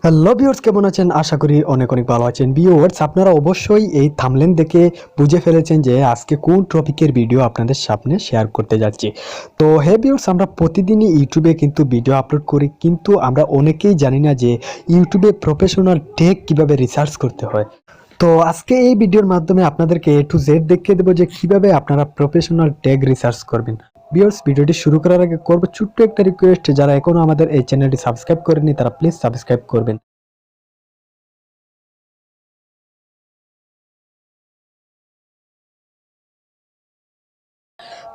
Hello viewers, কেমন আছেন? আশা করি অনেক অনেক ভালো আছেন। ভিউয়ার্স, আপনারা অবশ্যই এই থাম্বনেল দেখে বুঝে ফেলেছেন যে আজকে কোন টপিকের ভিডিও আপনাদের সামনে শেয়ার করতে যাচ্ছি। তো হ্যাঁ ভিউয়ার্স, আমরা প্রতিদিনই ইউটিউবে কিন্তু ভিডিও আপলোড করি, কিন্তু আমরা অনেকেই জানি না যে ইউটিউবে প্রফেশনাল টেক কিভাবে রিসার্চ করতে হয়। তো আজকে এই ভিডিওর মাধ্যমে আপনাদেরকে A to Z দেখিয়ে দেবো যে কিভাবে আপনারা প্রফেশনাল ট্যাগ রিসার্চ করবেন। ভিউয়ার্স, ভিডিওটি শুরু করার আগে করব ছোট্ট একটা রিকোয়েস্ট, যারা এখনো আমাদের এই চ্যানেলটি সাবস্ক্রাইব করেনি তারা প্লিজ সাবস্ক্রাইব করবেন।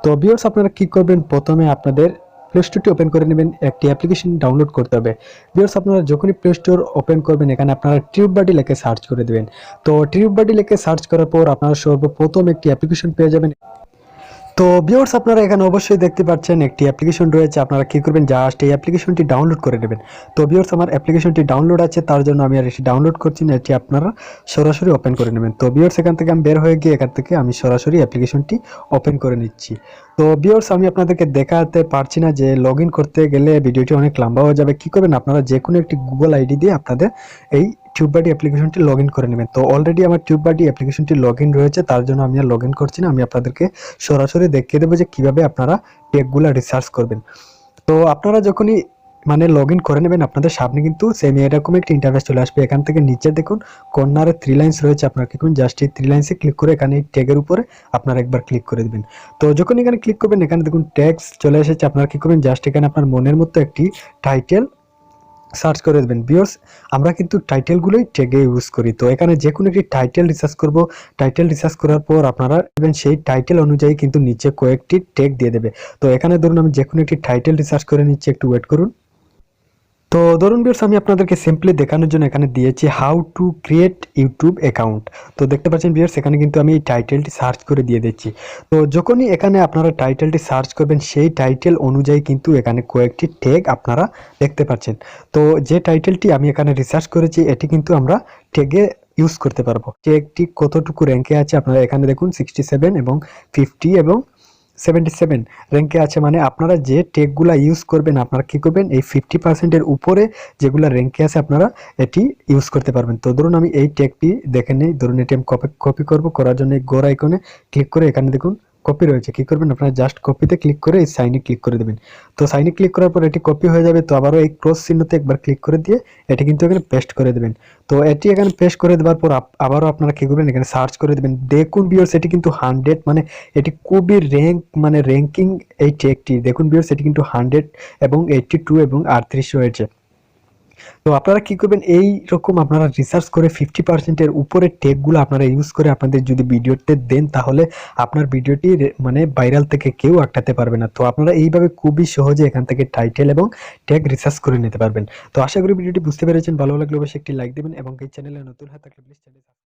তো ভিউয়ার্স, আপনারা কি করবেন, প্রথমে আপনাদের প্লে স্টোরটি ওপেন করে নেবেন, একটি অ্যাপ্লিকেশন ডাউনলোড করতে হবে। ভিউয়ার্স, আপনারা যখনই প্লে স্টোর ওপেন করবেন এখানে আপনারা টিউববাডি লিখে সার্চ করে দেবেন। তো টিউববাডি লিখে সার্চ করার পর আপনারা সর্বপ্রথম একটি অ্যাপ্লিকেশন পেয়ে যাবেন। তো ভিউয়ার্স, আপনারা এখানে অবশ্যই দেখতে পাচ্ছেন একটি অ্যাপ্লিকেশন রয়েছে। আপনারা কি করবেন, জাস্ট এই অ্যাপ্লিকেশনটি ডাউনলোড করে নেবেন। তো ভিউয়ার্স, আমার অ্যাপ্লিকেশনটি ডাউনলোড আছে, তার জন্য আমি আর এটি ডাউনলোড করছি না, এটি আপনারা সরাসরি ওপেন করে নেবেন। তো ভিউয়ার্স, এখান থেকে আমি বের হয়ে গিয়ে এখান থেকে আমি সরাসরি অ্যাপ্লিকেশনটি ওপেন করে নিচ্ছি। তো ভিউয়ার্স, আমি আপনাদেরকে দেখাতে পারছি না যে লগ ইন করতে গেলে ভিডিওটি অনেক লম্বা হয়ে যাবে। কি করবেন, আপনারা যে কোনো একটি গুগল আইডি দিয়ে আপনাদের এই টিউববাডি অ্যাপ্লিকেশনটি লগ ইন করে নেবেন। তো অলরেডি আমার টিউববাডি অ্যাপ্লিকেশনটি লগ ইন রয়েছে, তার জন্য আমি আর লগ ইন করছি না। আমি আপনাদেরকে সরাসরি দেখিয়ে দেবো যে কিভাবে আপনারা টেকগুলো রিসার্চ করবেন। তো আপনারা যখনই লগ ইন করে নেবেন, আপনাদের সামনে কিন্তু সেম এরকম একটি ইন্টারফেস চলে আসবে। এখান থেকে নিচে দেখুন কর্নারে 3 লাইন্স রয়েছে, আপনারা কি করবেন, জাস্ট এই 3 লাইন্সে ক্লিক করে এখানে এই ট্যাগের উপরে আপনারা একবার ক্লিক করে দিবেন। তো যখন এখানে ক্লিক করবেন এখানে দেখুন ট্যাগস চলে এসেছে। আপনারা কি করবেন, জাস্ট এখানে আপনার মনের মতো একটি টাইটেল সার্চ করে দেবেন। ভিউয়ার্স, আমরা কিন্তু টাইটেলগুলোই ট্যাগে ইউজ করি। তো এখানে যে কোনো একটি টাইটেল রিসার্চ করব। টাইটেল রিসার্চ করার পর আপনারা দেবেন সেই টাইটেল অনুযায়ী কিন্তু নিচে কয়েকটি ট্যাগ দিয়ে দেবে। তো এখানে ধরুন আমি যে কোনো একটি টাইটেল রিসার্চ করে নিচ্ছি, একটু ওয়েট করুন। তো ধরুন ভিউয়ার্স, আমি আপনাদেরকে সিম্পলি দেখানোর জন্য এখানে দিয়েছি how to create YouTube account. তো দেখতে পাচ্ছেন ভিউয়ার্স, এখানে কিন্তু আমি এই টাইটেলটি সার্চ করে দিয়ে দিচ্ছি। তো যখনই এখানে আপনারা টাইটেলটি সার্চ করবেন সেই টাইটেল অনুযায়ী কিন্তু এখানে কয়েকটি ট্যাগ আপনারা দেখতে পাচ্ছেন। তো যে টাইটেলটি আমি এখানে রিসার্চ করেছি এটি কিন্তু আমরা ট্যাগে ইউজ করতে পারবো। ট্যাগটি কতটুকু র্যাঙ্কে আছে আপনারা এখানে দেখুন, 67 এবং 50 এবং 77 র্যাঙ্কে আছে। মানে আপনারা যে টেকগুলা ইউজ করবেন আপনারা কি করবেন, এই 50%-এর উপরে যেগুলো র্যাঙ্কে আছে আপনারা এটি ইউজ করতে পারবেন। তো ধরুন আমি এই টেকটি দেখে নিই। ধরুন এটি আমি কপি করব, করার জন্য এই গোর আইকনে ক্লিক করে এখানে দেখুন কপি রয়েছে। কি করবেন, আপনারা জাস্ট কপিতে ক্লিক করে এই সাইনে ক্লিক করে দেবেন। তো সাইনে ক্লিক করার পর এটি কপি হয়ে যাবে। তো আবারও এই ক্রস চিহ্নতে একবার ক্লিক করে দিয়ে এটি কিন্তু এখানে পেস্ট করে দেবেন। তো এটি এখানে পেস্ট করে দেওয়ার পর আবারও আপনারা কি করবেন, এখানে সার্চ করে দেবেন। দেখুন ভিউয়ার্স, এটি কিন্তু 100 এটি খুবই র্যাঙ্কিং এই টেকটি। দেখুন ভিউয়ার্স, এটি কিন্তু 100 এবং 82 এবং 38 রয়েছে। তো আপনারা কি করবেন, এই রকম আপনারা রিসার্চ করে 50%-এর উপরে টেকগুলো আপনারা ইউজ করে আপনাদের যদি ভিডিওতে দেন তাহলে আপনার ভিডিওটি ভাইরাল থেকে কেউ আটকাতে পারবে না। তো আপনারা এইভাবে খুবই সহজে এখান থেকে টাইটেল এবং ট্যাগ রিসার্চ করে নিতে পারবেন। তো আশা করি ভিডিওটি বুঝতে পেরেছেন। ভালো লাগলে অবশ্যই একটি লাইক দিবেন এবং এই চ্যানেলে নতুন হয়ে থাকলে প্লিজ চ্যানেল